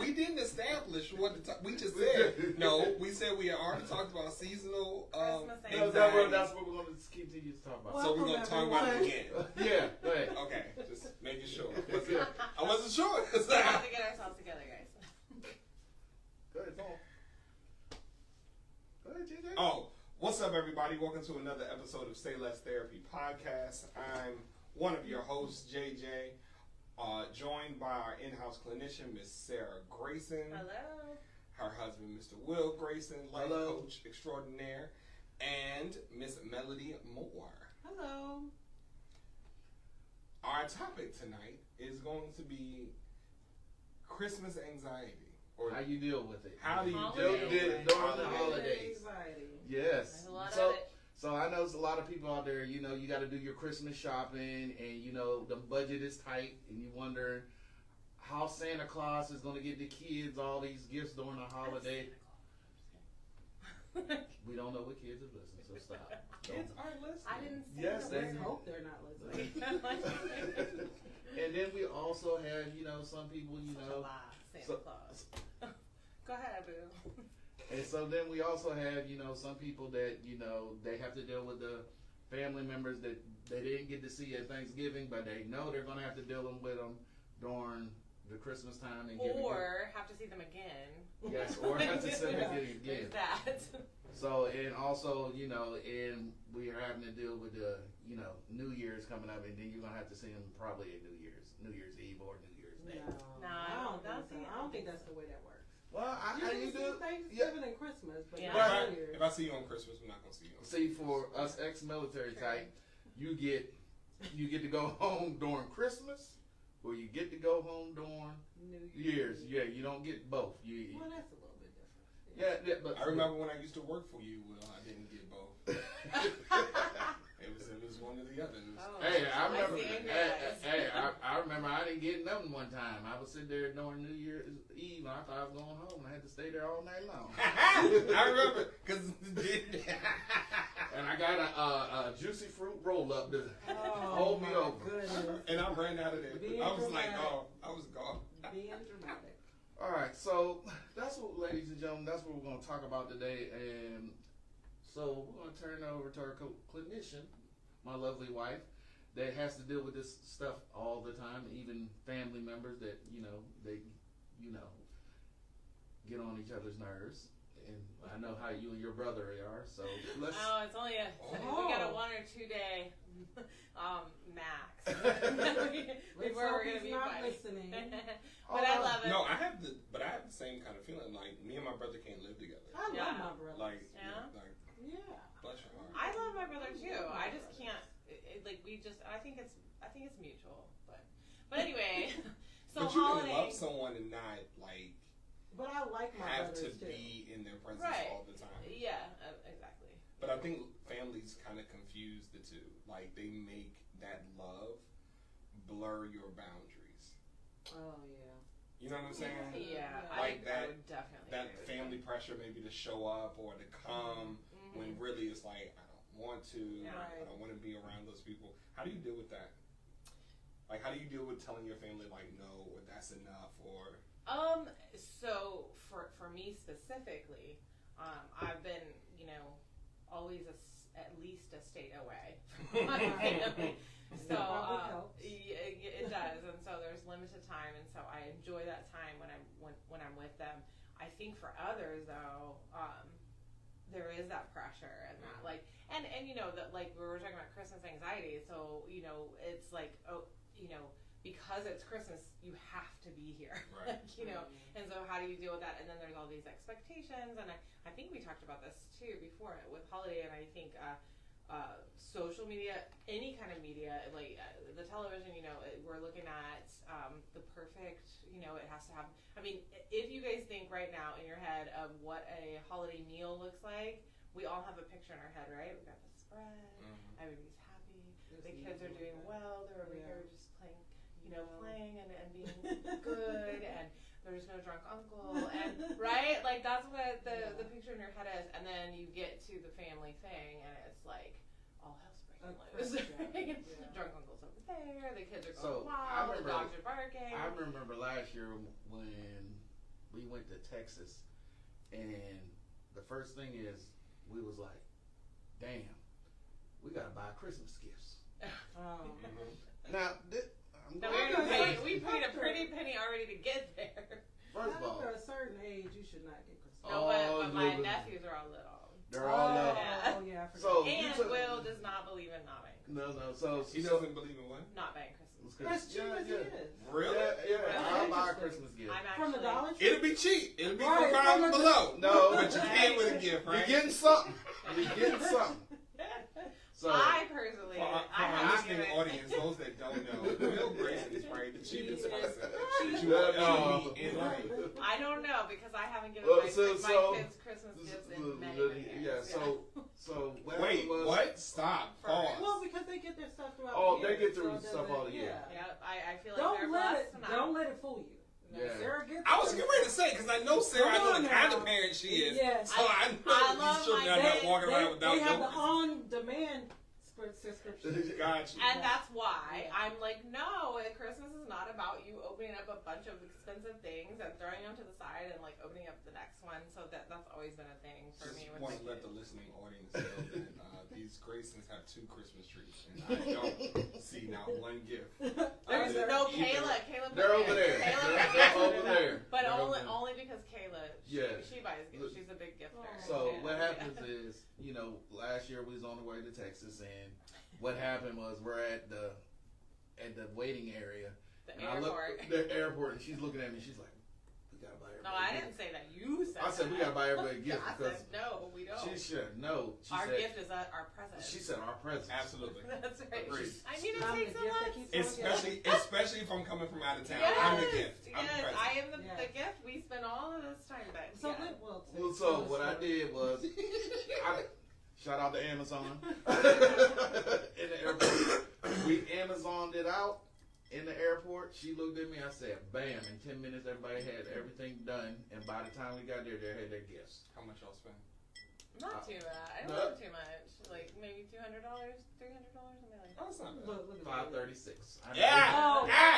we didn't establish what to talk. We just said no. We said we had already talked about seasonal Christmas anxiety. that's what we're going to continue to talk about. So we're going to talk about it again. Yeah, go ahead. Okay, just making sure. I wasn't sure. We have to get ourselves together, guys. Go ahead, Paul. Go ahead, JJ. Oh, what's up, everybody? Welcome to another episode of Say Less Therapy Podcast. I'm one of your hosts, JJ, joined by our in-house clinician, Miss Sarah Grayson. Hello. Her husband, Mr. Will Grayson, life Hello. coach extraordinaire, and Miss Melody Moore. Hello. Our topic tonight is going to be Christmas anxiety. Or How you deal with it? How do you deal deal with with it it during the holidays? Anxiety. Yes. There's a lot So, of it. so I know there's a lot of people out there, you know, you got to do your Christmas shopping and, you know, the budget is tight and you wonder how Santa Claus is going to get the kids all these gifts during the holiday. We don't know what kids are listening, so stop. Kids are listening. I didn't say Yes, that. they- Let's hope they're not listening. And then we also have, you know, some people, you Such a know, lie, Santa so- Claus. Go ahead, boo. and so then we also have, you know, some people that, you know, they have to deal with the family members that they didn't get to see at Thanksgiving, but they know they're going to have to deal with them during the Christmas time and Or have to see them again. yes, or have to see them again. There's that. So, and also, you know, and we are having to deal with the, you know, New Year's coming up, and then you're going to have to see them probably at New Year's Eve or New Year's Day. No, I don't that's think so. I don't think that's the way that works. Well, how You you can do? see Thanksgiving and Christmas, but Yeah. not New Year's. If I see you on Christmas, I'm not going to see you on See, for us ex-military type, you get to go home during Christmas, or you get to go home during New Year's. Yeah, you don't get both. Well, that's a little bit different. Yeah, but I remember when I used to work for you, Will, I didn't get both. It was one or the other. It was, Oh, Hey, I remember. see angry eyes. I remember I didn't get nothing one time. I was sitting there during New Year's Eve, and I thought I was going home, and I had to stay there all night long. I remember because And I got a juicy fruit roll up to Oh, hold me my over. goodness. and I ran out of there. Being I was like, dramatic. oh, I was gone. Being dramatic. All right, so that's what, ladies and gentlemen, that's what we're going to talk about today. And so we're going to turn it over to our clinician, my lovely wife, that has to deal with this stuff all the time, even family members that, they get on each other's nerves. And I know how you and your brother are, so let's... Oh, it's only we got a 1 or 2 day max before we're gonna be not fighting. listening. But I love it. No, I have the same kind of feeling. Like me and my brother can't live together. I Yeah. love my brother. Like, Yeah? like Yeah. bless your heart. I love my brother too. I just can't. I think it's mutual. But anyway, so but you holiday. can love someone and not like But I like my have to brothers too. be in their presence Right. all the time. Yeah, exactly. But I think families kind of confuse the two. Like they make that love blur your boundaries. Oh yeah. You know what I'm saying? Yeah, Like I would definitely. That agree with family you. pressure maybe to show up or to come Mhm. when really it's like I don't want to. Yeah. I don't want to be around those people. How do you deal with that? Like how do you deal with telling your family like no or that's enough or So for me specifically, I've been always at least a state away from my family. So Probably helps. it does, and so there's limited time, and so I enjoy that time when I'm with them. I think for others though, there is that pressure and that and that like we were talking about Christmas anxiety. So it's like because it's Christmas, you have to be here. Right. And so how do you deal with that? And then there's all these expectations, and I think we talked about this too before with holiday, and I think social media, any kind of media, like the television, we're looking at the perfect, it has to have, if you guys think right now in your head of what a holiday meal looks like, we all have a picture in our head, right? We've got the spread, everybody's happy, the kids are doing well, they're over here just playing, playing and being good, and there's no drunk uncle, and right, like that's what the picture in your head is, and then you get to the family thing, and it's like all hell's breaking loose. Drunk uncle's over there, the kids are going wild, the dogs are barking. I remember last year when we went to Texas, and the first thing is we was like, damn, we gotta buy Christmas gifts. Oh. Now, No, we paid a pretty penny already to get there. first of all, After a certain age, you should not get Christmas. No, Oh, but my no, nephews are all little. they're all oh, Yeah. oh, yeah, I forgot. So- And took- Will does not believe in not buying Christmas. no. He doesn't believe in what? Not buying Christmas. As cheap as it is. Really? Yeah, I'll buy a Interesting. Christmas gift. I'm actually From the Dollar Tree? It'll be cheap. It'll be Right, $4 from the- below. No. But you came with a gift, right? You're getting something. You're getting something. So, I personally, For our, I for our have listening given- audience, those that don't know, Will Grayson is probably the cheapest person that you No, will no. ever meet in life. I don't know because I haven't given Well, my so- kids Christmas gifts in many years. yeah. So what Wait, happened was, what? Stop. Pause. Well, because they get their stuff throughout Oh, the year. they get their so it stuff all doesn't- year. Yeah. Yeah, I feel like they're blessed. And Don't let it fool you. Yeah. Sarah gets I was getting ready to say, because I know Sarah, I know Come the on kind now. of parent she is. Yes. So I know I that love these children my are not kids. walking around without They have the no on-demand subscription. Got you. And that's why Yeah. I'm like, no, Christmas is not about you opening up a bunch of expensive things and throwing them to the side and like opening up the next one. So that's always been a thing for Just me with want my to let kids. the listening audience know that these Graysons have 2 Christmas trees, and I don't see not one gift. There's Either- no either- Kayla they're over there. They're over there. But They're only over there. only because Kayla, Yeah. she buys gifts. She's a big gifter. So Yeah. what happens is, last year we was on the way to Texas, and what happened was we're at the waiting area. The And I look airport. the airport, and she's looking at me. She's like, "We gotta buy No, everybody." I a didn't say that. You said I said we that. gotta buy everybody a gift I because said, no, we don't. she should no. She Our said, gift is our present. She said our presents. Absolutely. That's right. Agreed. I need to I'm take the some gift that lunch. keeps on Especially if I'm coming from out of town. Yes, I'm the gift. I'm the yes, present. I am the Yeah. gift. We spend all of this time back. So yeah. then, well, Well, so what I did was, shout out to Amazon in the airport. We Amazoned it out in the airport. She looked at me. I said, "Bam!" In 10 minutes, everybody had everything done, and by the time we got there, they had their gifts. How much y'all spend? Not too bad. I No. don't have too much. Like maybe $200, $300, something like that. Oh, that's not bad. Look at 536. Yeah. Oh. Ah!